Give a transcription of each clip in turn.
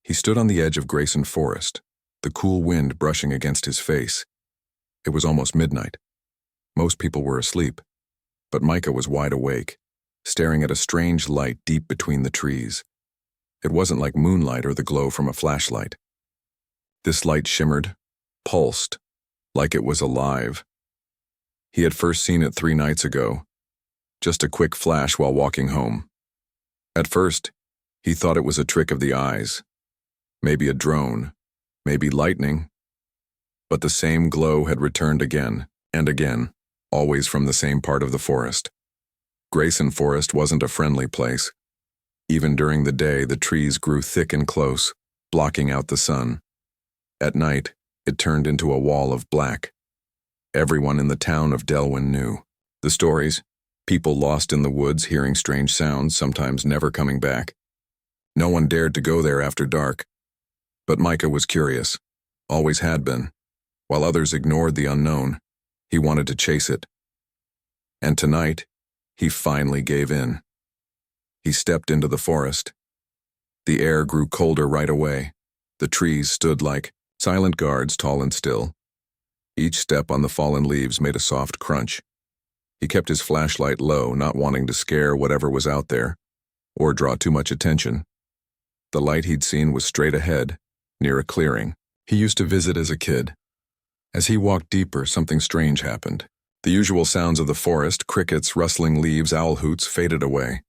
He stood on the edge of Grayson Forest, the cool wind brushing against his face. It was almost midnight. Most people were asleep, but Micah was wide awake, staring at a strange light deep between the trees. It wasn't like moonlight or the glow from a flashlight. This light shimmered, pulsed, like it was alive. He had first seen it 3 nights ago, just a quick flash while walking home. At first, he thought it was a trick of the eyes, maybe a drone, maybe lightning. But the same glow had returned again and again, always from the same part of the forest. Grayson Forest wasn't a friendly place. Even during the day, the trees grew thick and close, blocking out the sun. At night, it turned into a wall of black. Everyone in the town of Delwyn knew. The stories, people lost in the woods hearing strange sounds, sometimes never coming back. No one dared to go there after dark. But Micah was curious, always had been. While others ignored the unknown, he wanted to chase it. And tonight, he finally gave in. He stepped into the forest. The air grew colder right away. The trees stood like silent guards, tall and still. Each step on the fallen leaves made a soft crunch. He kept his flashlight low, not wanting to scare whatever was out there, or draw too much attention. The light he'd seen was straight ahead, near a clearing he used to visit as a kid. As he walked deeper, something strange happened. The usual sounds of the forest, crickets, rustling leaves, owl hoots, faded away.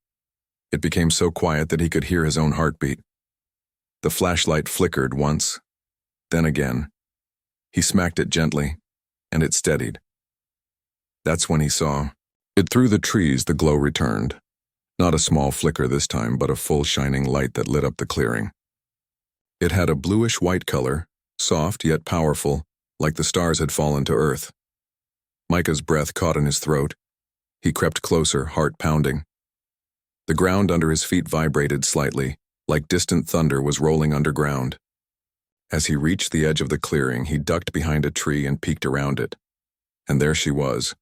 It became so quiet that he could hear his own heartbeat. The flashlight flickered once, then again. He smacked it gently, and it steadied. That's when he saw it. Through the trees, the glow returned. Not a small flicker this time, but a full shining light that lit up the clearing. It had a bluish-white color, soft yet powerful, like the stars had fallen to earth. Micah's breath caught in his throat. He crept closer, heart pounding. The ground under his feet vibrated slightly, like distant thunder was rolling underground. As he reached the edge of the clearing, he ducked behind a tree and peeked around it. And there she was.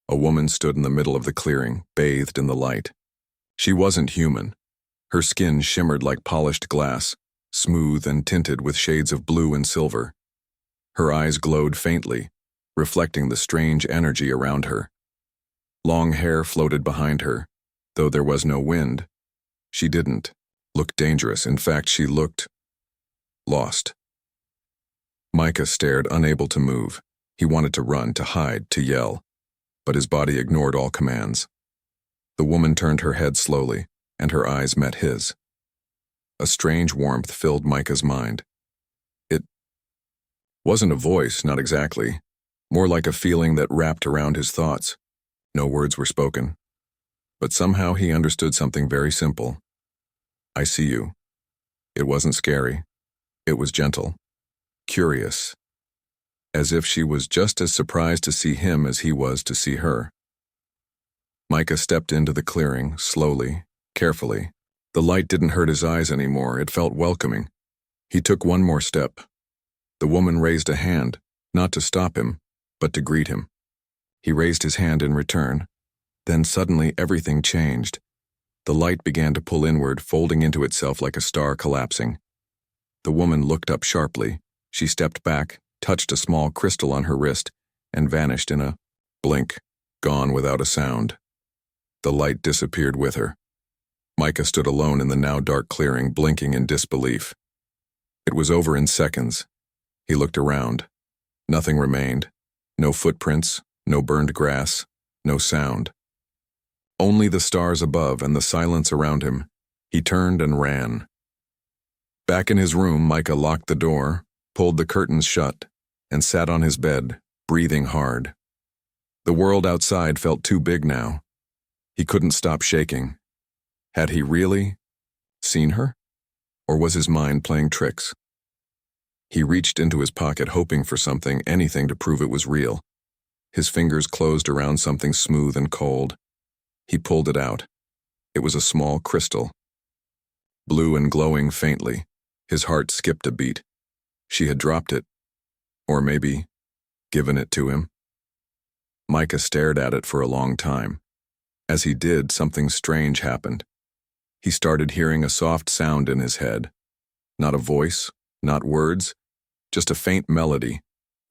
A woman stood in the middle of the clearing, bathed in the light. She wasn't human. Her skin shimmered like polished glass, smooth and tinted with shades of blue and silver. Her eyes glowed faintly, reflecting the strange energy around her. Long hair floated behind her, though there was no wind. She didn't look dangerous. In fact, she looked lost. Micah stared, unable to move. He wanted to run, to hide, to yell, but his body ignored all commands. The woman turned her head slowly, and her eyes met his. A strange warmth filled Micah's mind. It wasn't a voice, not exactly, more like a feeling that wrapped around his thoughts. No words were spoken, but somehow he understood something very simple. I see you. It wasn't scary. It was gentle, curious, as if she was just as surprised to see him as he was to see her. Micah stepped into the clearing, slowly, carefully. The light didn't hurt his eyes anymore. It felt welcoming. He took one more step. The woman raised a hand, not to stop him, but to greet him. He raised his hand in return. Then suddenly everything changed. The light began to pull inward, folding into itself like a star collapsing. The woman looked up sharply. She stepped back, touched a small crystal on her wrist, and vanished in a blink, gone without a sound. The light disappeared with her. Micah stood alone in the now dark clearing, blinking in disbelief. It was over in seconds. He looked around. Nothing remained. No footprints, no burned grass, no sound. Only the stars above and the silence around him. He turned and ran. Back in his room, Micah locked the door, pulled the curtains shut, and sat on his bed, breathing hard. The world outside felt too big now. He couldn't stop shaking. Had he really seen her? Or was his mind playing tricks? He reached into his pocket, hoping for something, anything to prove it was real. His fingers closed around something smooth and cold. He pulled it out. It was a small crystal. Blue and glowing faintly. His heart skipped a beat. She had dropped it. Or maybe given it to him. Micah stared at it for a long time. As he did, something strange happened. He started hearing a soft sound in his head. Not a voice, not words, just a faint melody,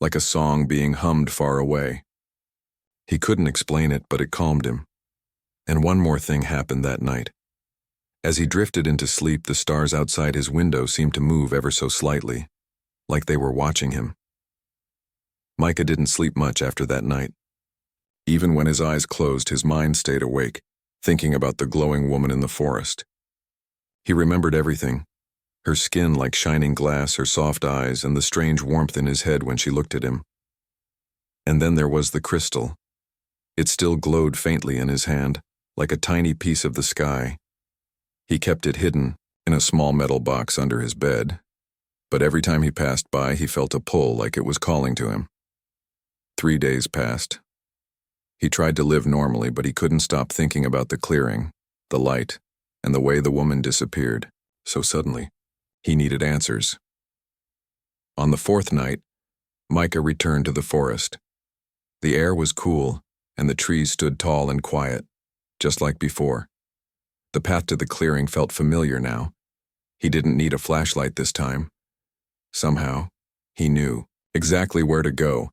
like a song being hummed far away. He couldn't explain it, but it calmed him. And one more thing happened that night. As he drifted into sleep, the stars outside his window seemed to move ever so slightly, like they were watching him. Micah didn't sleep much after that night. Even when his eyes closed, his mind stayed awake, thinking about the glowing woman in the forest. He remembered everything. Her skin like shining glass, her soft eyes, and the strange warmth in his head when she looked at him. And then there was the crystal. It still glowed faintly in his hand, like a tiny piece of the sky. He kept it hidden in a small metal box under his bed, but every time he passed by, he felt a pull like it was calling to him. 3 days passed. He tried to live normally, but he couldn't stop thinking about the clearing, the light, and the way the woman disappeared. So suddenly, he needed answers. On the 4th night, Micah returned to the forest. The air was cool, and the trees stood tall and quiet, just like before. The path to the clearing felt familiar now. He didn't need a flashlight this time. Somehow, he knew exactly where to go.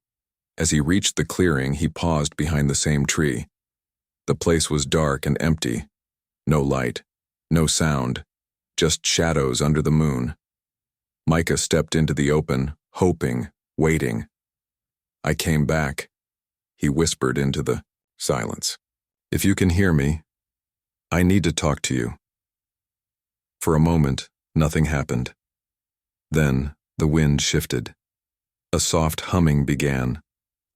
As he reached the clearing, he paused behind the same tree. The place was dark and empty. No light, no sound, just shadows under the moon. Micah stepped into the open, hoping, waiting. "I came back," he whispered into the silence. "If you can hear me, I need to talk to you." For a moment, nothing happened. Then, the wind shifted. A soft humming began,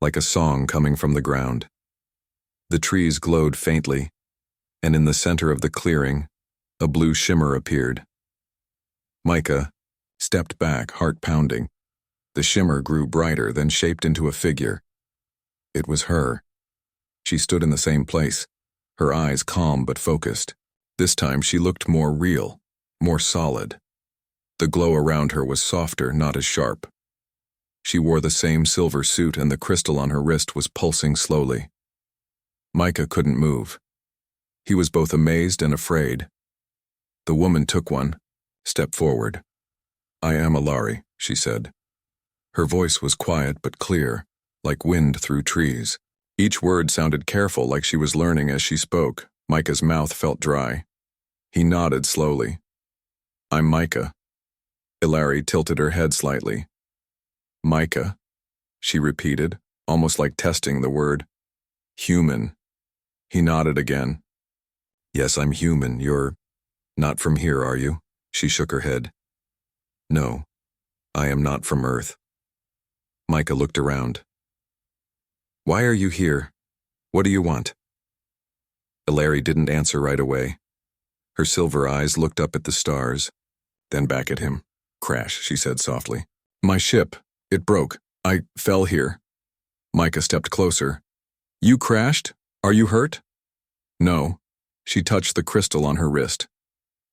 like a song coming from the ground. The trees glowed faintly, and in the center of the clearing, a blue shimmer appeared. Micah stepped back, heart pounding. The shimmer grew brighter, then shaped into a figure. It was her. She stood in the same place, her eyes calm but focused. This time she looked more real, more solid. The glow around her was softer, not as sharp. She wore the same silver suit, and the crystal on her wrist was pulsing slowly. Micah couldn't move. He was both amazed and afraid. The woman took one, stepped forward. "I am Ilari," she said. Her voice was quiet but clear, like wind through trees. Each word sounded careful, like she was learning as she spoke. Micah's mouth felt dry. He nodded slowly. "I'm Micah." Ilari tilted her head slightly. "Micah," she repeated, almost like testing the word. "Human." He nodded again. "Yes, I'm human. You're not from here, are you?" She shook her head. "No, I am not from Earth." Micah looked around. "Why are you here? What do you want?" Ilari didn't answer right away. Her silver eyes looked up at the stars, then back at him. "Crash," she said softly. "My ship. It broke. I fell here." Micah stepped closer. "You crashed? Are you hurt?" "No." She touched the crystal on her wrist.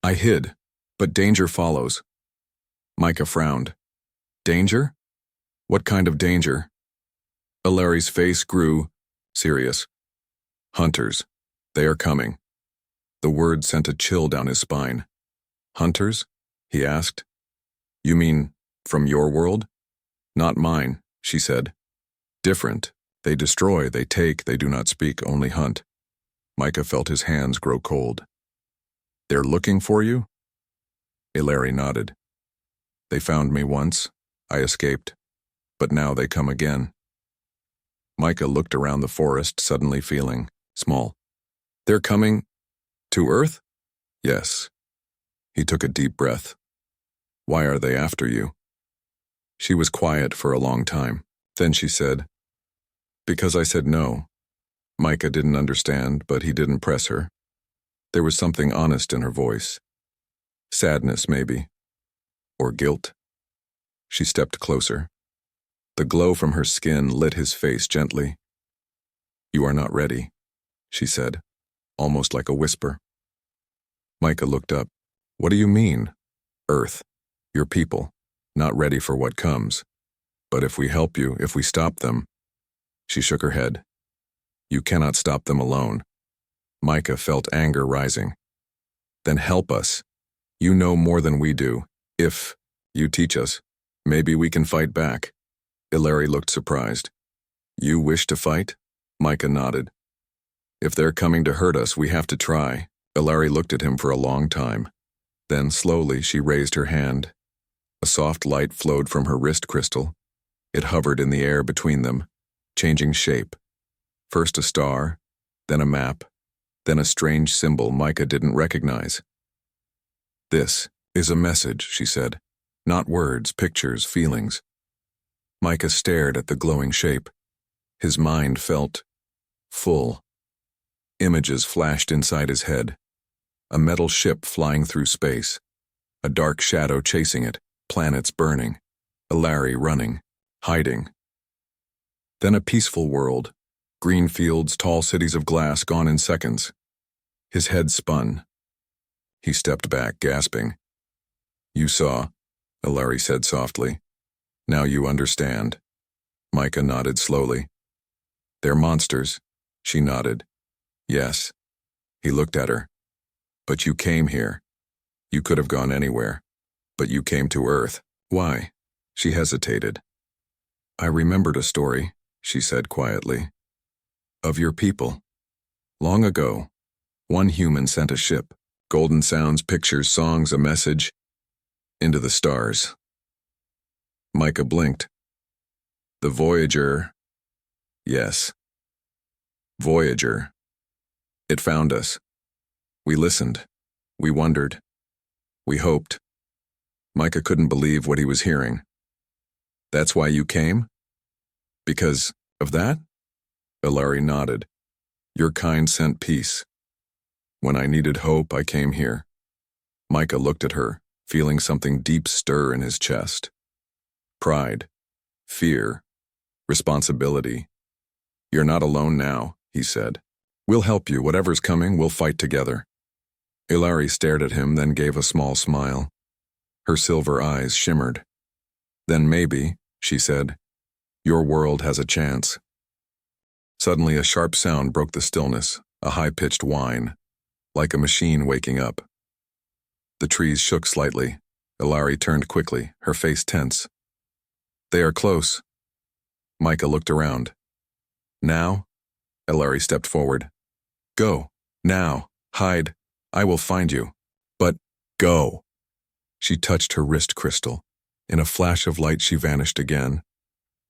"I hid, but danger follows." Micah frowned. "Danger? What kind of danger?" Ilari's face grew serious. "Hunters. They are coming." The word sent a chill down his spine. "Hunters?" he asked. "You mean from your world?" "Not mine," she said. "Different. They destroy, they take, they do not speak, only hunt." Micah felt his hands grow cold. "They're looking for you?" Ilari nodded. "They found me once. I escaped. But now they come again." Micah looked around the forest, suddenly feeling small. "They're coming to Earth?" "Yes." He took a deep breath. "Why are they after you?" She was quiet for a long time. Then she said, "Because I said no." Micah didn't understand, but he didn't press her. There was something honest in her voice. Sadness, maybe. Or guilt. She stepped closer. The glow from her skin lit his face gently. "You are not ready," she said, almost like a whisper. Micah looked up. "What do you mean?" "Earth. Your people. Not ready for what comes. But if we help you, if we stop them..." She shook her head. "You cannot stop them alone." Micah felt anger rising. "Then help us. You know more than we do. If you teach us, maybe we can fight back. Ilari looked surprised. You wish to fight? Micah nodded. If they're coming to hurt us, we have to try. Ilari looked at him for a long time. Then slowly she raised her hand. A soft light flowed from her wrist crystal. It hovered in the air between them, changing shape. First a star, then a map, then a strange symbol Micah didn't recognize. This is a message, she said. Not words, pictures, feelings. Micah stared at the glowing shape. His mind felt full. Images flashed inside his head. A metal ship flying through space. A dark shadow chasing it, planets burning. Ilari running, hiding. Then a peaceful world. Green fields, tall cities of glass gone in seconds. His head spun. He stepped back, gasping. You saw, Ilari said softly. Now you understand. Micah nodded slowly. They're monsters. She nodded. Yes. He looked at her. But you came here. You could have gone anywhere. But you came to Earth. Why? She hesitated. I remembered a story, she said quietly. Of your people. Long ago, one human sent a ship. Golden sounds, pictures, songs, a message. Into the stars. Micah blinked. The Voyager. Yes. Voyager. It found us. We listened. We wondered. We hoped. Micah couldn't believe what he was hearing. That's why you came? Because of that? Ilari nodded. Your kind sent peace. When I needed hope, I came here. Micah looked at her, feeling something deep stir in his chest. Pride. Fear. Responsibility. You're not alone now, he said. We'll help you. Whatever's coming, we'll fight together. Ilari stared at him, then gave a small smile. Her silver eyes shimmered. Then maybe, she said, your world has a chance. Suddenly a sharp sound broke the stillness, a high-pitched whine, like a machine waking up. The trees shook slightly. Ilari turned quickly, her face tense. They are close. Micah looked around. Now? Ilari stepped forward. Go. Now. Hide. I will find you. But go. She touched her wrist crystal. In a flash of light she vanished again.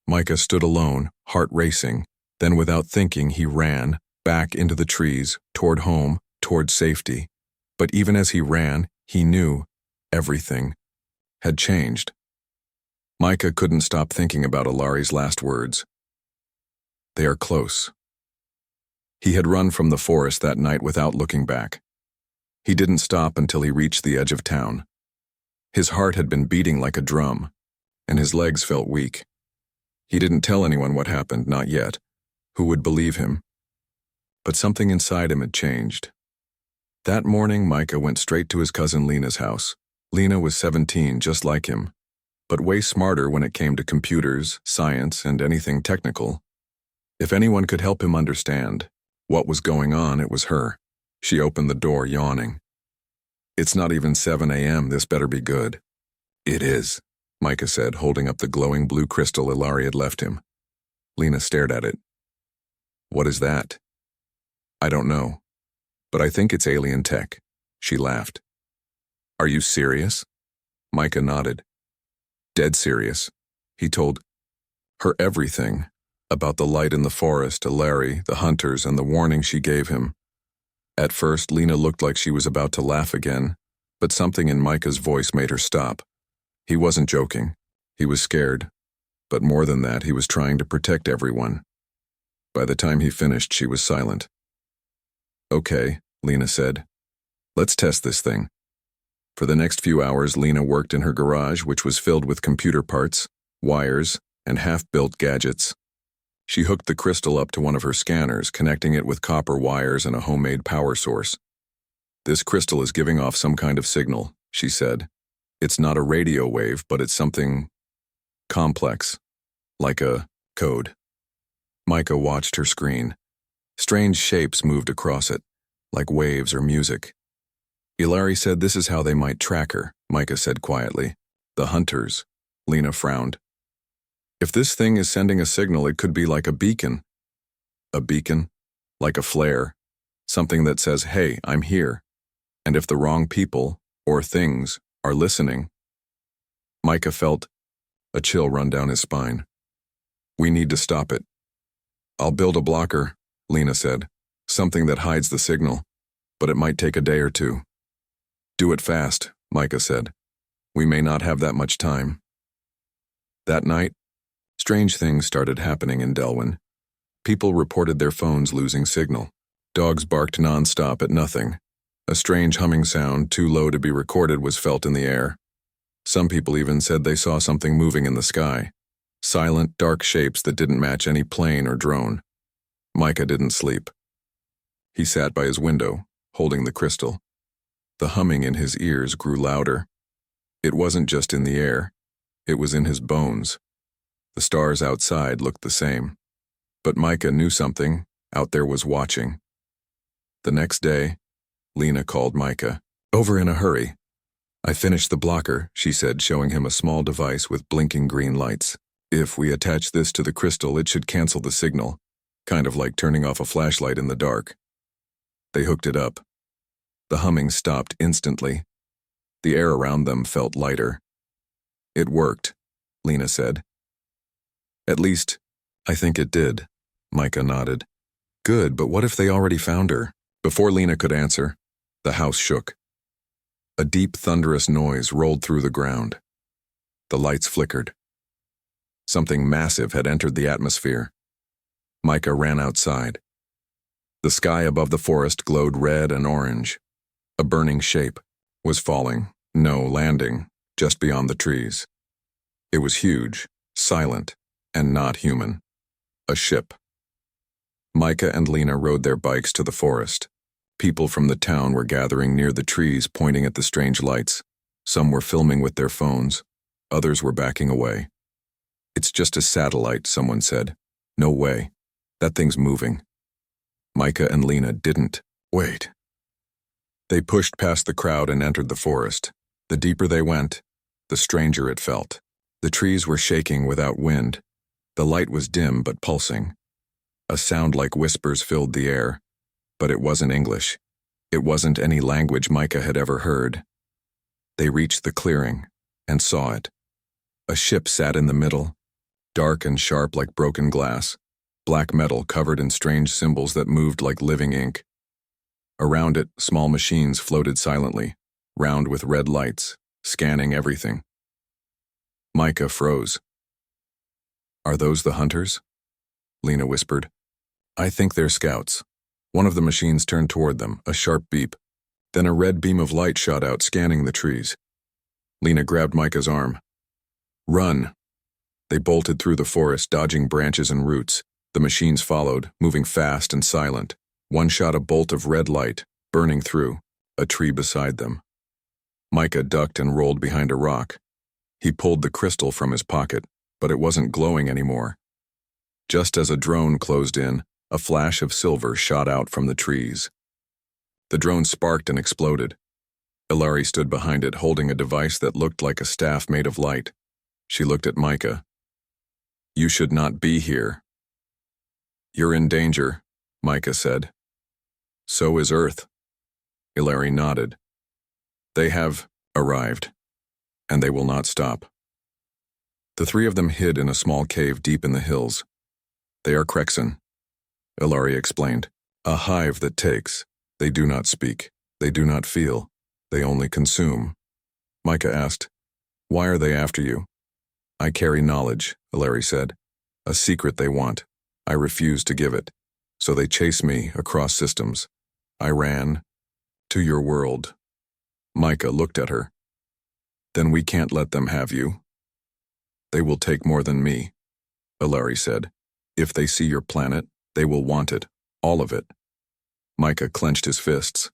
Micah stood alone, heart racing. Then without thinking he ran, back into the trees, toward home, toward safety. But even as he ran, he knew everything had changed. Micah couldn't stop thinking about Ilari's last words. They are close. He had run from the forest that night without looking back. He didn't stop until he reached the edge of town. His heart had been beating like a drum, and his legs felt weak. He didn't tell anyone what happened, not yet. Who would believe him? But something inside him had changed. That morning, Micah went straight to his cousin Lena's house. Lena was 17, just like him, but way smarter when it came to computers, science, and anything technical. If anyone could help him understand what was going on, it was her. She opened the door, yawning. It's not even 7 a.m., this better be good. It is, Micah said, holding up the glowing blue crystal Ilari had left him. Lena stared at it. What is that? I don't know, but I think it's alien tech. She laughed. Are you serious? Micah nodded. Dead serious. He told her everything about the light in the forest, Ilari, the hunters, and the warning she gave him. At first, Lena looked like she was about to laugh again, but something in Micah's voice made her stop. He wasn't joking. He was scared. But more than that, he was trying to protect everyone. By the time he finished, she was silent. Okay, Lena said. Let's test this thing. For the next few hours, Lena worked in her garage, which was filled with computer parts, wires, and half-built gadgets. She hooked the crystal up to one of her scanners, connecting it with copper wires and a homemade power source. This crystal is giving off some kind of signal, she said. It's not a radio wave, but it's something complex, like a code. Micah watched her screen. Strange shapes moved across it, like waves or music. Ilari said this is how they might track her, Micah said quietly. The hunters. Lena frowned. If this thing is sending a signal, it could be like a beacon. A beacon? Like a flare. Something that says, hey, I'm here. And if the wrong people, or things, are listening. Micah felt a chill run down his spine. We need to stop it. I'll build a blocker, Lena said. Something that hides the signal. But it might take a day or two. Do it fast, Micah said. We may not have that much time. That night, strange things started happening in Delwyn. People reported their phones losing signal. Dogs barked nonstop at nothing. A strange humming sound, too low to be recorded, was felt in the air. Some people even said they saw something moving in the sky. Silent, dark shapes that didn't match any plane or drone. Micah didn't sleep. He sat by his window, holding the crystal. The humming in his ears grew louder. It wasn't just in the air. It was in his bones. The stars outside looked the same. But Micah knew something out there was watching. The next day, Lena called Micah. Over in a hurry. I finished the blocker, she said, showing him a small device with blinking green lights. If we attach this to the crystal, it should cancel the signal, kind of like turning off a flashlight in the dark. They hooked it up. The humming stopped instantly. The air around them felt lighter. It worked, Lena said. At least, I think it did, Micah nodded. Good, but what if they already found her? Before Lena could answer, the house shook. A deep, thunderous noise rolled through the ground. The lights flickered. Something massive had entered the atmosphere. Micah ran outside. The sky above the forest glowed red and orange. A burning shape was falling, no landing, just beyond the trees. It was huge, silent, and not human. A ship. Micah and Lena rode their bikes to the forest. People from the town were gathering near the trees, pointing at the strange lights. Some were filming with their phones. Others were backing away. It's just a satellite, someone said. No way. That thing's moving. Micah and Lena didn't. Wait. They pushed past the crowd and entered the forest. The deeper they went, the stranger it felt. The trees were shaking without wind. The light was dim but pulsing. A sound like whispers filled the air. But it wasn't English. It wasn't any language Micah had ever heard. They reached the clearing and saw it. A ship sat in the middle, dark and sharp like broken glass, black metal covered in strange symbols that moved like living ink. Around it, small machines floated silently, round with red lights, scanning everything. Micah froze. Are those the hunters? Lena whispered. I think they're scouts. One of the machines turned toward them, a sharp beep. Then a red beam of light shot out, scanning the trees. Lena grabbed Micah's arm. Run! They bolted through the forest, dodging branches and roots. The machines followed, moving fast and silent. One shot a bolt of red light, burning through, a tree beside them. Micah ducked and rolled behind a rock. He pulled the crystal from his pocket, but it wasn't glowing anymore. Just as a drone closed in, a flash of silver shot out from the trees. The drone sparked and exploded. Ilari stood behind it, holding a device that looked like a staff made of light. She looked at Micah. You should not be here. You're in danger, Micah said. So is Earth. Ilari nodded. They have arrived, and they will not stop. The three of them hid in a small cave deep in the hills. They are Krexen, Ilari explained. A hive that takes. They do not speak. They do not feel. They only consume. Micah asked, Why are they after you? I carry knowledge, Ilari said. A secret they want. I refuse to give it. So they chase me across systems. I ran to your world. Micah looked at her. Then we can't let them have you. They will take more than me, Ilari said. If they see your planet, they will want it, all of it. Micah clenched his fists.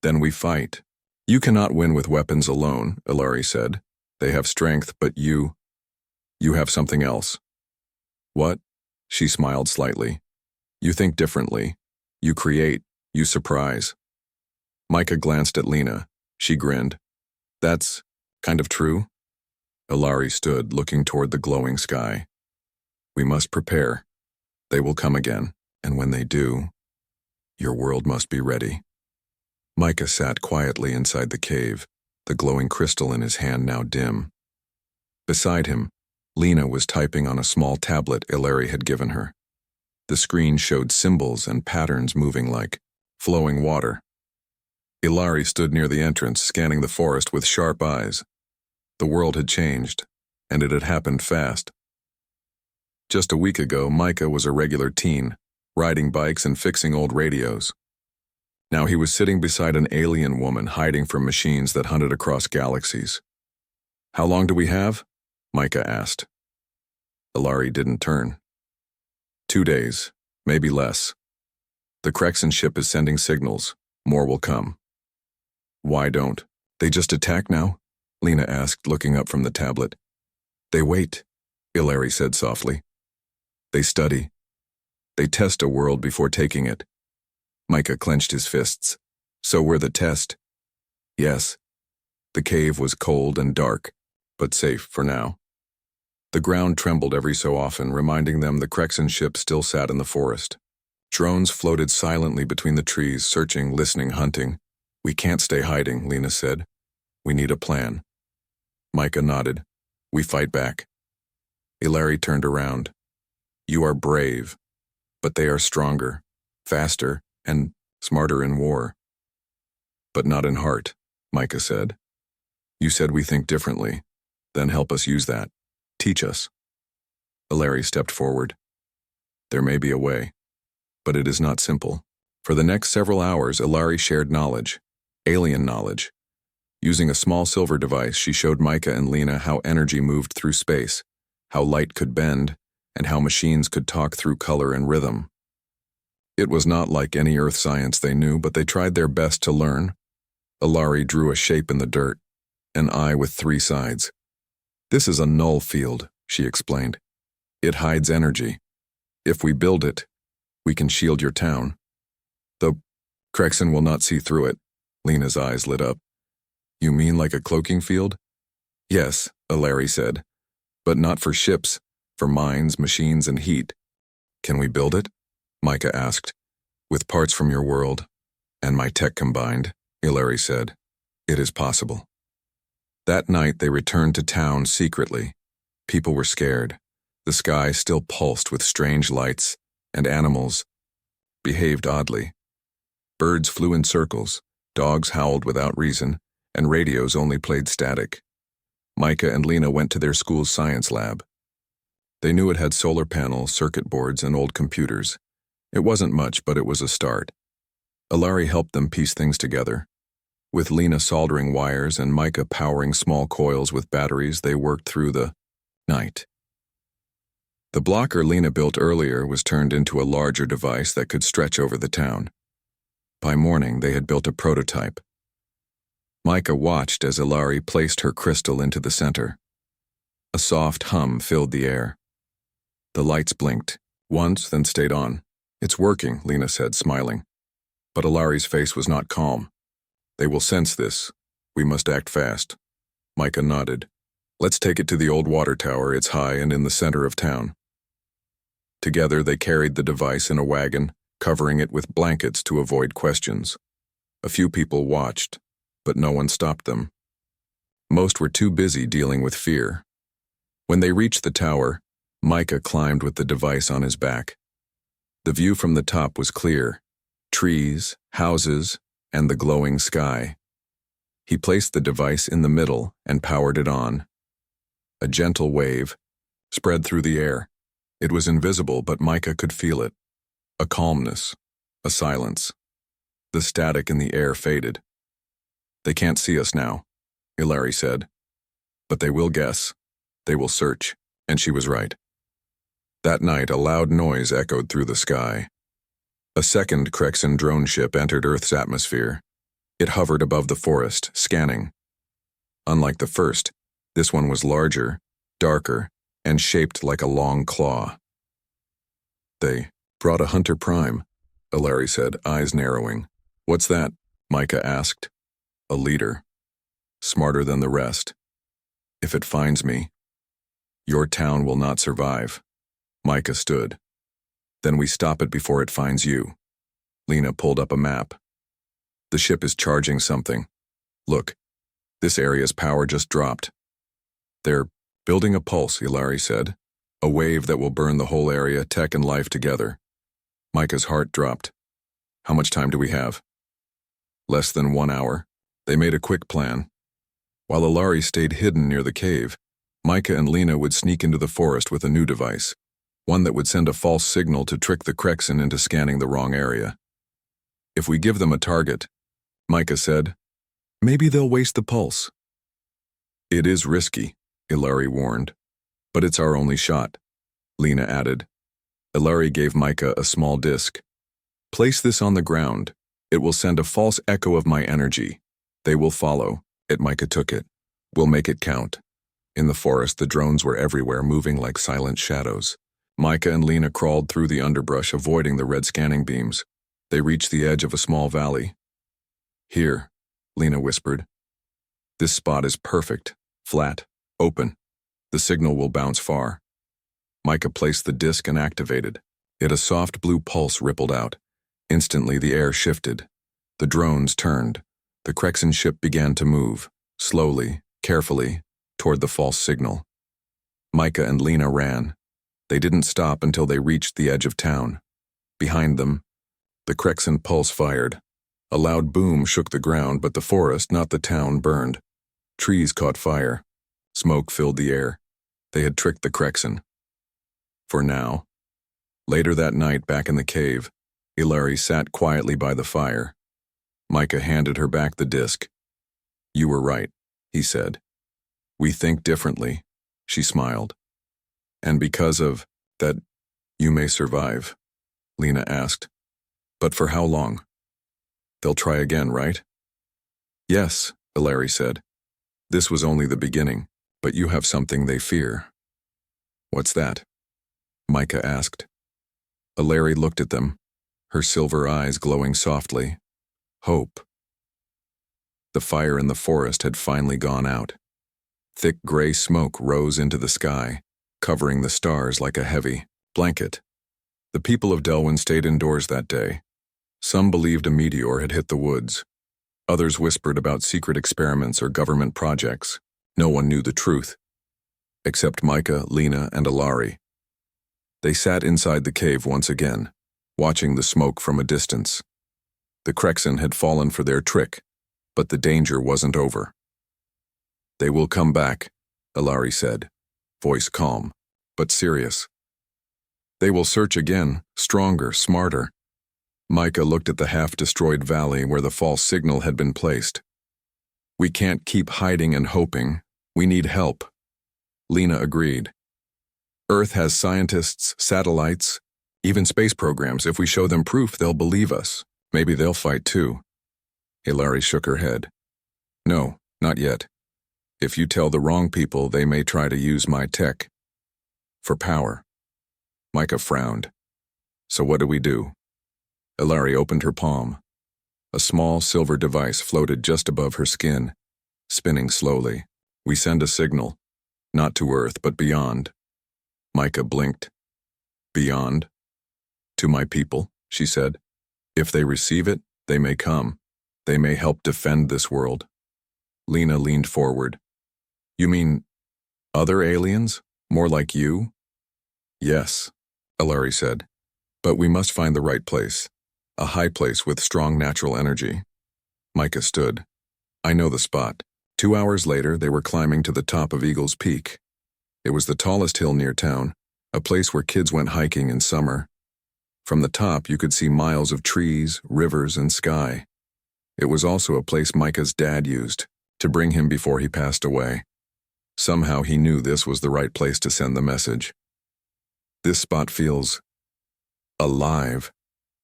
Then we fight. You cannot win with weapons alone, Ilari said. They have strength, but you have something else. What? She smiled slightly. You think differently. You create. You surprise. Micah glanced at Lena. She grinned. That's kind of true. Ilari stood, looking toward the glowing sky. We must prepare. They will come again, and when they do, your world must be ready. Micah sat quietly inside the cave, the glowing crystal in his hand now dim. Beside him, Lena was typing on a small tablet Ilari had given her. The screen showed symbols and patterns moving like flowing water. Ilari stood near the entrance, scanning the forest with sharp eyes. The world had changed, and it had happened fast. Just a week ago, Micah was a regular teen, riding bikes and fixing old radios. Now he was sitting beside an alien woman hiding from machines that hunted across galaxies. How long do we have? Micah asked. Ilari didn't turn. 2 days, maybe less. The Krexan ship is sending signals. More will come. Why don't they just attack now? Lena asked, looking up from the tablet. They wait, Ilari said softly. They study. They test a world before taking it. Micah clenched his fists. So we're the test. Yes. The cave was cold and dark, but safe for now. The ground trembled every so often, reminding them the Krexan ship still sat in the forest. Drones floated silently between the trees, searching, listening, hunting. We can't stay hiding, Lena said. We need a plan. Micah nodded. We fight back. Ilari turned around. You are brave, but they are stronger, faster, and smarter in war. But not in heart, Micah said. You said we think differently. Then help us use that. Teach us. Ilari stepped forward. There may be a way, but it is not simple. For the next several hours, Ilari shared knowledge, alien knowledge. Using a small silver device, she showed Micah and Lena how energy moved through space, how light could bend, and how machines could talk through color and rhythm. It was not like any earth science they knew, but they tried their best to learn. Ilari drew a shape in the dirt, an eye with 3 sides. This is a null field, she explained. It hides energy. If we build it, we can shield your town. The Krexan will not see through it. Lena's eyes lit up. You mean like a cloaking field? Yes, Ilari said. But not for ships, for mines, machines, and heat. Can we build it? Micah asked. With parts from your world, and my tech combined, Ilari said. It is possible. That night they returned to town secretly. People were scared. The sky still pulsed with strange lights, and animals behaved oddly. Birds flew in circles, dogs howled without reason, and radios only played static. Micah and Lena went to their school's science lab. They knew it had solar panels, circuit boards, and old computers. It wasn't much, but it was a start. Ilari helped them piece things together. With Lena soldering wires and Micah powering small coils with batteries, they worked through the night. The blocker Lena built earlier was turned into a larger device that could stretch over the town. By morning, they had built a prototype. Micah watched as Ilari placed her crystal into the center. A soft hum filled the air. The lights blinked, once, then stayed on. It's working, Lena said, smiling. But Ilari's face was not calm. They will sense this. We must act fast. Micah nodded. Let's take it to the old water tower. It's high and in the center of town. Together they carried the device in a wagon, covering it with blankets to avoid questions. A few people watched, but no one stopped them. Most were too busy dealing with fear. When they reached the tower, Micah climbed with the device on his back. The view from the top was clear. Trees, houses, and the glowing sky. He placed the device in the middle and powered it on. A gentle wave spread through the air. It was invisible, but Micah could feel it. A calmness, a silence. The static in the air faded. They can't see us now, Ilari said. But they will guess. They will search. And she was right. That night, a loud noise echoed through the sky. A second Krexan drone ship entered Earth's atmosphere. It hovered above the forest, scanning. Unlike the first, this one was larger, darker, and shaped like a long claw. They brought a Hunter Prime, Ilari said, eyes narrowing. What's that? Micah asked. A leader. Smarter than the rest. If it finds me, your town will not survive. Micah stood. Then we stop it before it finds you. Lena pulled up a map. The ship is charging something. Look, this area's power just dropped. They're building a pulse, Ilari said. A wave that will burn the whole area, tech and life together. Micah's heart dropped. How much time do we have? Less than 1 hour. They made a quick plan. While Ilari stayed hidden near the cave, Micah and Lena would sneak into the forest with a new device, one that would send a false signal to trick the Krexan into scanning the wrong area. If we give them a target, Micah said, maybe they'll waste the pulse. It is risky, Ilari warned, but it's our only shot, Lena added. Ilari gave Micah a small disc. Place this on the ground. It will send a false echo of my energy. They will follow. Micah took it. We'll make it count. In the forest, the drones were everywhere, moving like silent shadows. Micah and Lena crawled through the underbrush, avoiding the red scanning beams. They reached the edge of a small valley. Here, Lena whispered. This spot is perfect, flat, open. The signal will bounce far. Micah placed the disc and activated. A soft blue pulse rippled out. Instantly, the air shifted. The drones turned. The Krexan ship began to move, slowly, carefully, toward the false signal. Micah and Lena ran. They didn't stop until they reached the edge of town. Behind them, the Krexan pulse fired. A loud boom shook the ground, but the forest, not the town, burned. Trees caught fire. Smoke filled the air. They had tricked the Krexan. For now. Later that night, back in the cave, Ilari sat quietly by the fire. Micah handed her back the disc. You were right, he said. We think differently, she smiled. And because of that, you may survive, Lena asked. But for how long? They'll try again, right? Yes, Ilari said. This was only the beginning, but you have something they fear. What's that? Micah asked. Ilari looked at them, her silver eyes glowing softly. Hope. The fire in the forest had finally gone out. Thick gray smoke rose into the sky, covering the stars like a heavy blanket. The people of Delwyn stayed indoors that day. Some believed a meteor had hit the woods. Others whispered about secret experiments or government projects. No one knew the truth. Except Micah, Lena, and Ilari. They sat inside the cave once again, watching the smoke from a distance. The Krexan had fallen for their trick, but the danger wasn't over. They will come back, Ilari said, voice calm, but serious. They will search again, stronger, smarter. Micah looked at the half-destroyed valley where the false signal had been placed. We can't keep hiding and hoping. We need help. Lena agreed. Earth has scientists, satellites, even space programs. If we show them proof, they'll believe us. Maybe they'll fight too. Ilari shook her head. No, not yet. If you tell the wrong people, they may try to use my tech. For power. Micah frowned. So what do we do? Ilari opened her palm. A small silver device floated just above her skin, spinning slowly. We send a signal. Not to Earth, but beyond. Micah blinked. Beyond? To my people, she said. If they receive it, they may come. They may help defend this world. Lena leaned forward. You mean other aliens? More like you? Yes, Ilari said. But we must find the right place. A high place with strong natural energy. Micah stood. I know the spot. 2 hours later, they were climbing to the top of Eagle's Peak. It was the tallest hill near town, a place where kids went hiking in summer. From the top, you could see miles of trees, rivers, and sky. It was also a place Micah's dad used to bring him before he passed away. Somehow he knew this was the right place to send the message. This spot feels alive,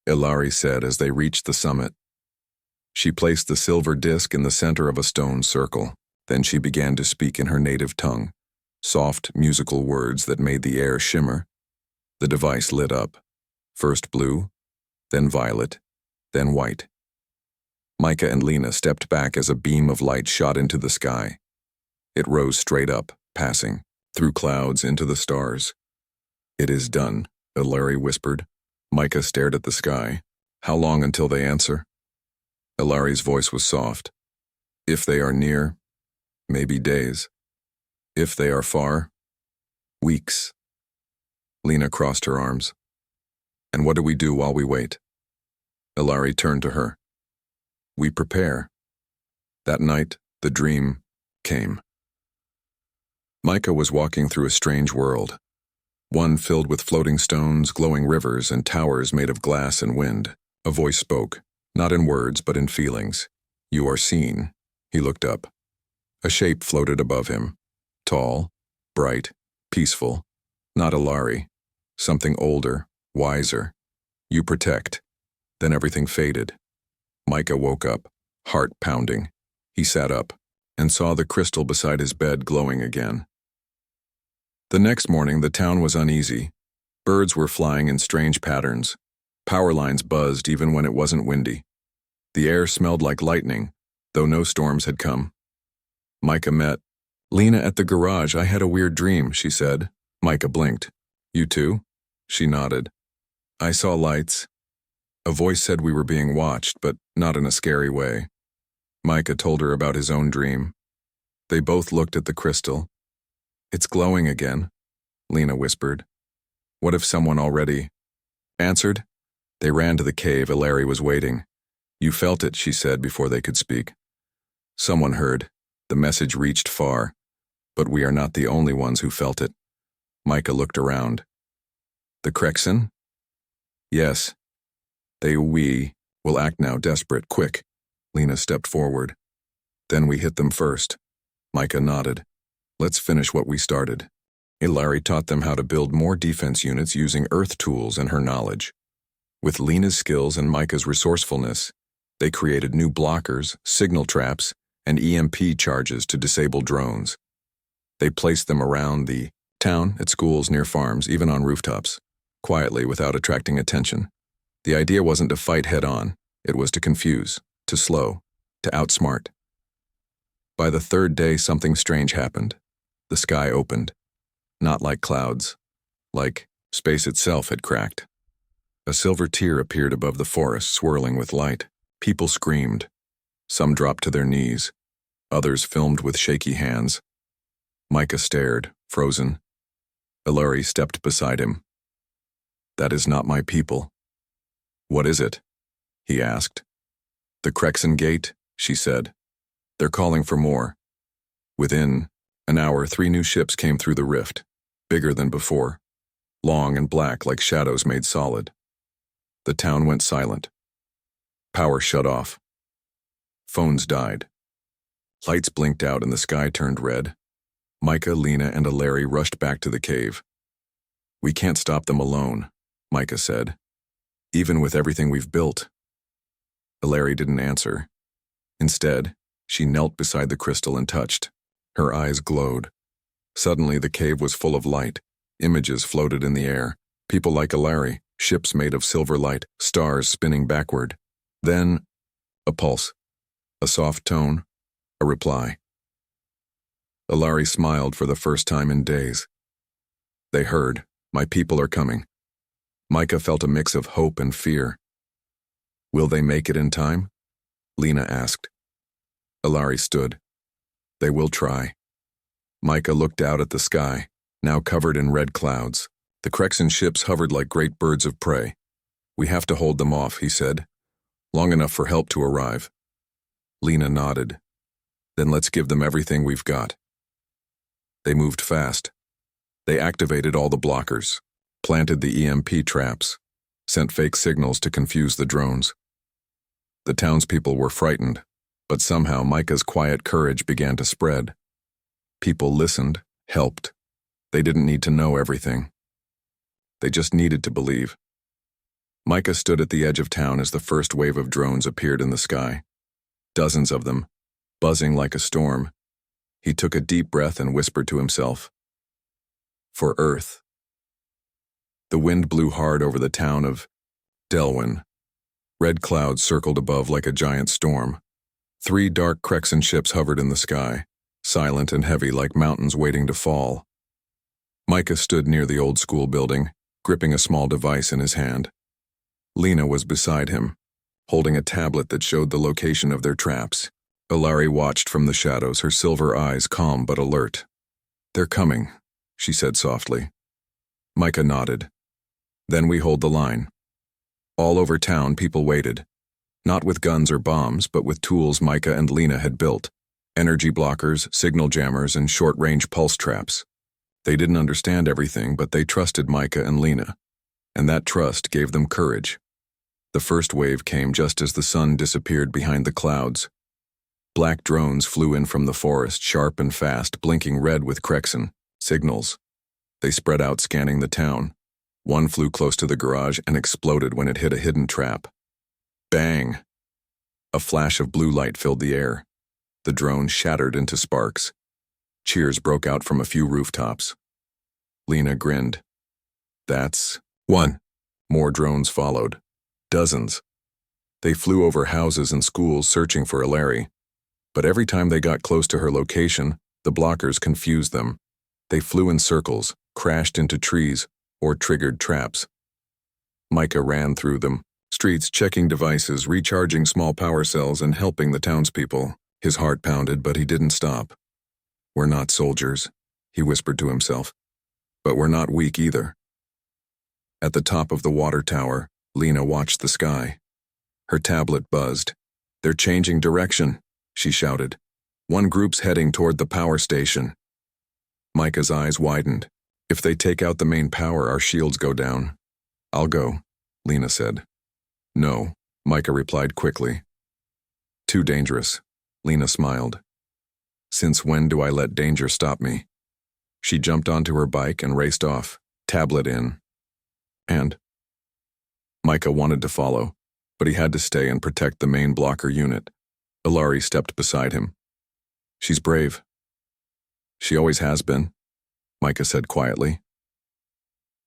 Ilari said as they reached the summit. She placed the silver disc in the center of a stone circle. Then she began to speak in her native tongue, soft, musical words that made the air shimmer. The device lit up. First blue, then violet, then white. Micah and Lena stepped back as a beam of light shot into the sky. It rose straight up, passing, through clouds into the stars. "It is done," Ilari whispered. Micah stared at the sky. "How long until they answer?" Ilari's voice was soft. "If they are near, maybe days. If they are far, weeks." Lena crossed her arms. "And what do we do while we wait?" Ilari turned to her. "We prepare." That night, the dream came. Micah was walking through a strange world, one filled with floating stones, glowing rivers, and towers made of glass and wind. A voice spoke, not in words but in feelings. "You are seen." He looked up. A shape floated above him, tall, bright, peaceful. Not Ilari, something older, wiser. "You protect." Then everything faded. Micah woke up, heart pounding. He sat up and saw the crystal beside his bed glowing again. The next morning, the town was uneasy. Birds were flying in strange patterns. Power lines buzzed even when it wasn't windy. The air smelled like lightning, though no storms had come. Micah met Lena at the garage. "I had a weird dream," she said. Micah blinked. "You too?" She nodded. "I saw lights. A voice said we were being watched, but not in a scary way." Micah told her about his own dream. They both looked at the crystal. "It's glowing again," Lena whispered. "What if someone already answered?" They ran to the cave. Ilari was waiting. "You felt it," she said before they could speak. "Someone heard. The message reached far, but we are not the only ones who felt it." Micah looked around. "The Crexen?" "Yes. We will act now, desperate, quick." Lena stepped forward. "Then we hit them first." Micah nodded. "Let's finish what we started." Ilari taught them how to build more defense units using earth tools and her knowledge. With Lena's skills and Micah's resourcefulness, they created new blockers, signal traps, and EMP charges to disable drones. They placed them around the town, at schools, near farms, even on rooftops, quietly without attracting attention. The idea wasn't to fight head-on. It was to confuse, to slow, to outsmart. By the third day, something strange happened. The sky opened. Not like clouds. Like space itself had cracked. A silver tear appeared above the forest, swirling with light. People screamed. Some dropped to their knees. Others filmed with shaky hands. Micah stared, frozen. Ilari stepped beside him. "That is not my people." "What is it?" he asked. "The Crexen Gate," she said. "They're calling for more." Within an hour, 3 new ships came through the rift, bigger than before, long and black like shadows made solid. The town went silent. Power shut off. Phones died. Lights blinked out and the sky turned red. Micah, Lena, and Ilari rushed back to the cave. "We can't stop them alone," Micah said. "Even with everything we've built." Ilari didn't answer. Instead, she knelt beside the crystal and touched. Her eyes glowed. Suddenly, the cave was full of light. Images floated in the air. People like Ilari, ships made of silver light, stars spinning backward. Then, a pulse. A soft tone. A reply. Ilari smiled for the first time in days. They heard, "My people are coming." Micah felt a mix of hope and fear. "Will they make it in time?" Lena asked. Ilari stood. "They will try." Micah looked out at the sky, now covered in red clouds. The Crexen ships hovered like great birds of prey. "We have to hold them off," he said. "Long enough for help to arrive." Lena nodded. "Then let's give them everything we've got." They moved fast. They activated all the blockers, planted the EMP traps, sent fake signals to confuse the drones. The townspeople were frightened, but somehow Micah's quiet courage began to spread. People listened, helped. They didn't need to know everything. They just needed to believe. Micah stood at the edge of town as the first wave of drones appeared in the sky. Dozens of them, buzzing like a storm. He took a deep breath and whispered to himself, "For Earth." The wind blew hard over the town of Delwyn. Red clouds circled above like a giant storm. 3 dark Crexen ships hovered in the sky. silent and heavy like mountains waiting to fall. Micah stood near the old school building, gripping a small device in his hand. Lena was beside him, holding a tablet that showed the location of their traps. Ilari watched from the shadows, her silver eyes calm but alert. "They're coming," she said softly. Micah nodded. "Then we hold the line." All over town, people waited. Not with guns or bombs, but with tools Micah and Lena had built. Energy blockers, signal jammers, and short-range pulse traps. They didn't understand everything, but they trusted Micah and Lena. And that trust gave them courage. The first wave came just as the sun disappeared behind the clouds. Black drones flew in from the forest, sharp and fast, blinking red with Crexon signals. They spread out, scanning the town. One flew close to the garage and exploded when it hit a hidden trap. Bang! A flash of blue light filled the air. The drone shattered into sparks. Cheers broke out from a few rooftops. Lena grinned. "That's one." More drones followed. Dozens. They flew over houses and schools searching for Ilari. But every time they got close to her location, the blockers confused them. They flew in circles, crashed into trees, or triggered traps. Micah ran through them, streets checking devices, recharging small power cells, and helping the townspeople. His heart pounded, but he didn't stop. "We're not soldiers," he whispered to himself. "But we're not weak either." At the top of the water tower, Lena watched the sky. Her tablet buzzed. "They're changing direction," she shouted. "One group's heading toward the power station." Micah's eyes widened. "If they take out the main power, our shields go down." "I'll go," Lena said. "No," Micah replied quickly. "Too dangerous," Lena smiled. "Since when do I let danger stop me?" She jumped onto her bike and raced off, tablet in. And Micah wanted to follow, but he had to stay and protect the main blocker unit. Ilari stepped beside him. "She's brave." "She always has been," Micah said quietly.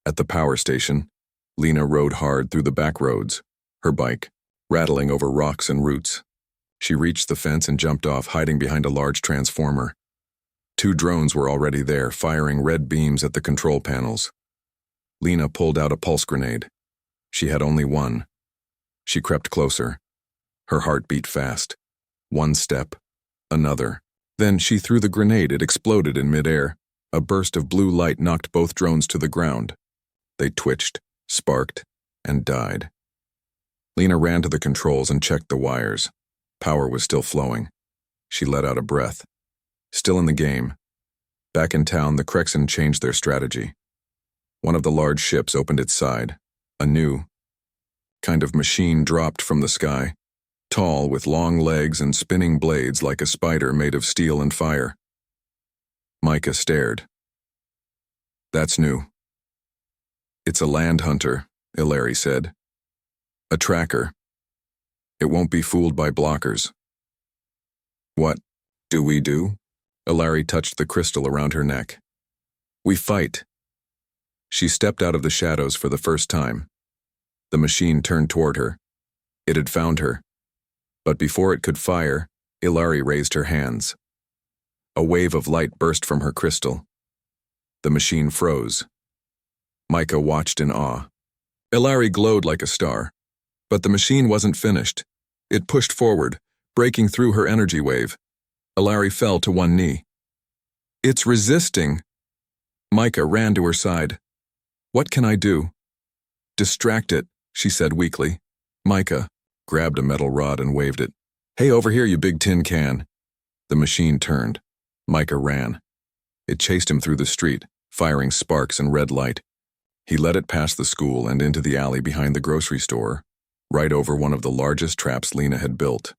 At the power station, Lena rode hard through the back roads, her bike rattling over rocks and roots. She reached the fence and jumped off, hiding behind a large transformer. 2 drones were already there, firing red beams at the control panels. Lena pulled out a pulse grenade. She had only one. She crept closer. Her heart beat fast. One step, another. Then she threw the grenade. It exploded in midair. A burst of blue light knocked both drones to the ground. They twitched, sparked, and died. Lena ran to the controls and checked the wires. Power was still flowing. She let out a breath. Still in the game. Back in town, the Crexon changed their strategy. One of the large ships opened its side. A new kind of machine dropped from the sky, tall with long legs and spinning blades like a spider made of steel and fire. Micah stared. "That's new." "It's a land hunter," Ilari said. "A tracker. It won't be fooled by blockers." "What do we do?" Ilari touched the crystal around her neck. "We fight." She stepped out of the shadows for the first time. The machine turned toward her. It had found her. But before it could fire, Ilari raised her hands. A wave of light burst from her crystal. The machine froze. Micah watched in awe. Ilari glowed like a star. But the machine wasn't finished. It pushed forward, breaking through her energy wave. Ilari fell to one knee. "It's resisting." Micah ran to her side. "What can I do?" "Distract it," she said weakly. Micah grabbed a metal rod and waved it. "Hey, over here, you big tin can." The machine turned. Micah ran. It chased him through the street, firing sparks and red light. He led it past the school and into the alley behind the grocery store, right over one of the largest traps Lena had built.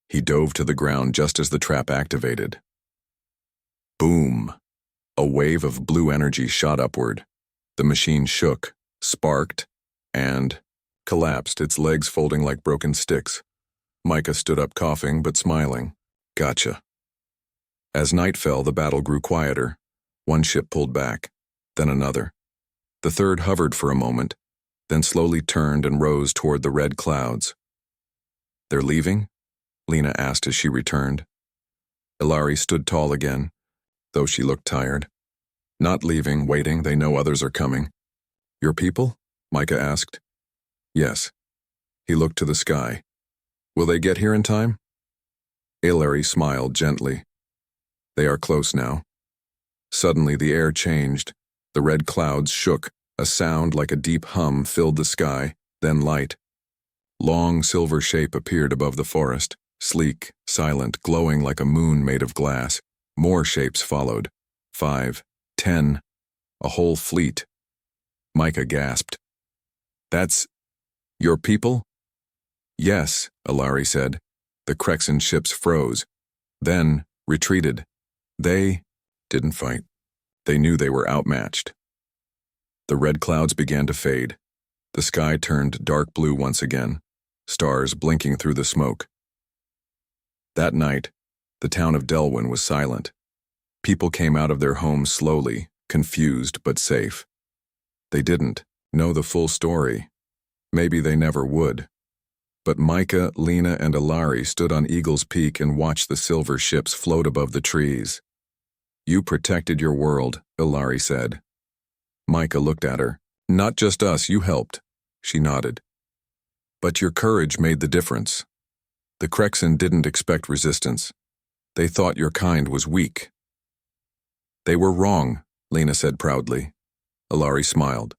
He dove to the ground just as the trap activated. Boom! A wave of blue energy shot upward. The machine shook, sparked, and collapsed, its legs folding like broken sticks. Micah stood up, coughing but smiling. "Gotcha." As night fell, the battle grew quieter. One ship pulled back, then another. The third hovered for a moment, then slowly turned and rose toward the red clouds. "They're leaving?" Lena asked as she returned. Ilari stood tall again, though she looked tired. Not leaving, waiting, they know others are coming. Your people? Micah asked. Yes. He looked to the sky. Will they get here in time? Ilari smiled gently. They are close now. Suddenly the air changed. The red clouds shook. A sound like a deep hum filled the sky, then light. Long silver shape appeared above the forest, sleek, silent, glowing like a moon made of glass. More shapes followed. 5, 10, a whole fleet. Micah gasped. That's your people? Yes, Ilari said. The Crexan ships froze, then retreated. They didn't fight. They knew they were outmatched. The red clouds began to fade. The sky turned dark blue once again, stars blinking through the smoke. That night, the town of Delwyn was silent. People came out of their homes slowly, confused but safe. They didn't know the full story. Maybe they never would. But Micah, Lena, and Ilari stood on Eagle's Peak and watched the silver ships float above the trees. You protected your world, Ilari said. Micah looked at her. Not just us, you helped. She nodded. But your courage made the difference. The Crexan didn't expect resistance. They thought your kind was weak. They were wrong, Lena said proudly. Ilari smiled.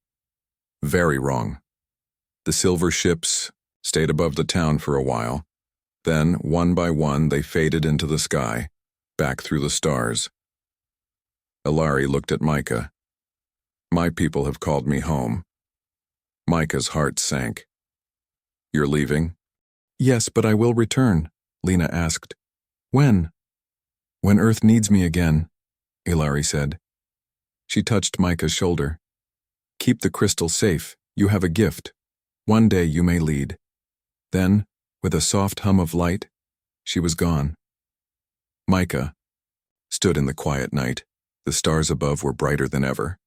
Very wrong. The silver ships stayed above the town for a while. Then, one by one, they faded into the sky, back through the stars. Ilari looked at Micah. My people have called me home. Micah's heart sank. You're leaving? Yes, but I will return, Lena asked. When? When Earth needs me again, Ilari said. She touched Micah's shoulder. Keep the crystal safe. You have a gift. One day you may lead. Then, with a soft hum of light, she was gone. Micah stood in the quiet night. The stars above were brighter than ever.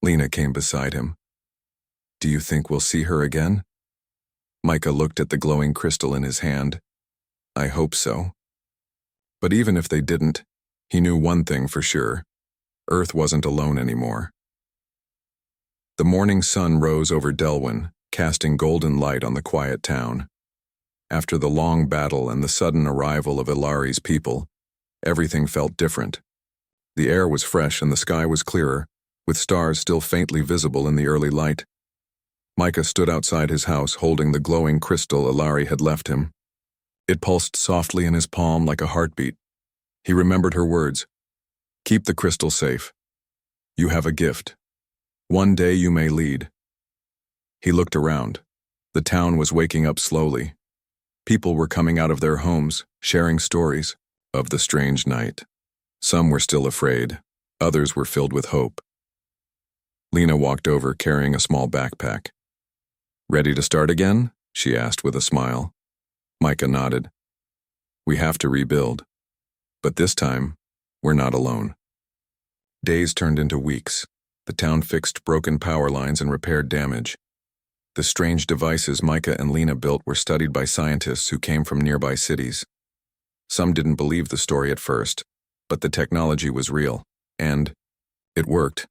Lena came beside him. Do you think we'll see her again? Micah looked at the glowing crystal in his hand. I hope so. But even if they didn't, he knew one thing for sure. Earth wasn't alone anymore. The morning sun rose over Delwyn, casting golden light on the quiet town. After the long battle and the sudden arrival of Ilari's people, everything felt different. The air was fresh and the sky was clearer, with stars still faintly visible in the early light. Micah stood outside his house holding the glowing crystal Ilari had left him. It pulsed softly in his palm like a heartbeat. He remembered her words. Keep the crystal safe. You have a gift. One day you may lead. He looked around. The town was waking up slowly. People were coming out of their homes, sharing stories of the strange night. Some were still afraid. Others were filled with hope. Lena walked over carrying a small backpack. Ready to start again? She asked with a smile. Micah nodded. We have to rebuild. But this time, we're not alone. Days turned into weeks. The town fixed broken power lines and repaired damage. The strange devices Micah and Lena built were studied by scientists who came from nearby cities. Some didn't believe the story at first, but the technology was real, and it worked.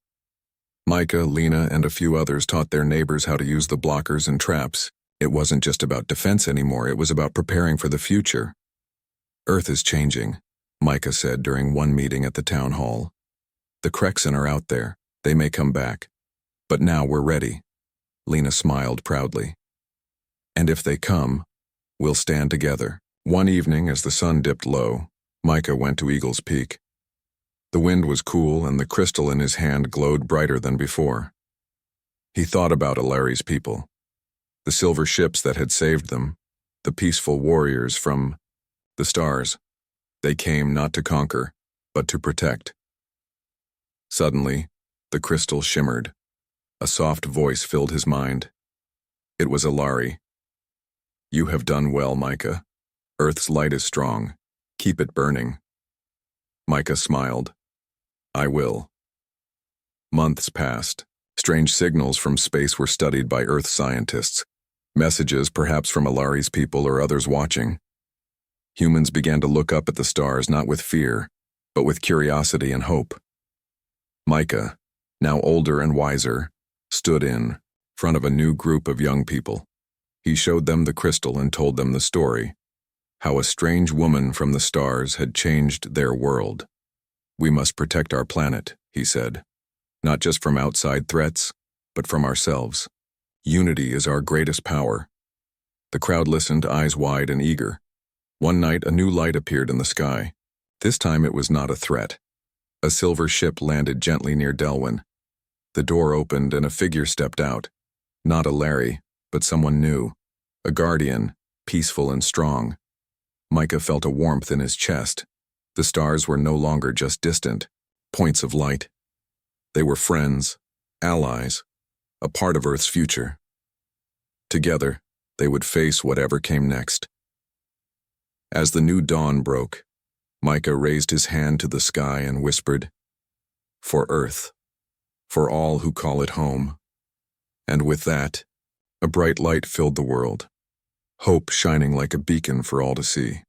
Micah, Lena, and a few others taught their neighbors how to use the blockers and traps. It wasn't just about defense anymore, it was about preparing for the future. Earth is changing, Micah said during one meeting at the town hall. The Crexan are out there. They may come back. But now we're ready. Lena smiled proudly. And if they come, we'll stand together. One evening, as the sun dipped low, Micah went to Eagle's Peak. The wind was cool and the crystal in his hand glowed brighter than before. He thought about Ilari's people, the silver ships that had saved them, the peaceful warriors from the stars. They came not to conquer, but to protect. Suddenly, the crystal shimmered. A soft voice filled his mind. It was Ilari. You have done well, Micah. Earth's light is strong. Keep it burning. Micah smiled. I will. Months passed. Strange signals from space were studied by Earth scientists. Messages, perhaps from Ilari's people or others watching. Humans began to look up at the stars not with fear, but with curiosity and hope. Micah, now older and wiser, stood in front of a new group of young people. He showed them the crystal and told them the story, how a strange woman from the stars had changed their world. "We must protect our planet," he said, "not just from outside threats, but from ourselves. Unity is our greatest power." The crowd listened, eyes wide and eager. One night, a new light appeared in the sky. This time it was not a threat. A silver ship landed gently near Delwyn. The door opened and a figure stepped out. Not a Larry, but someone new. A guardian, peaceful and strong. Micah felt a warmth in his chest. The stars were no longer just distant points of light. They were friends, allies, a part of Earth's future. Together, they would face whatever came next. As the new dawn broke, Micah raised his hand to the sky and whispered, "For Earth, for all who call it home." And with that, a bright light filled the world, hope shining like a beacon for all to see.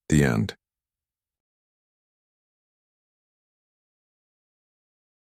The end.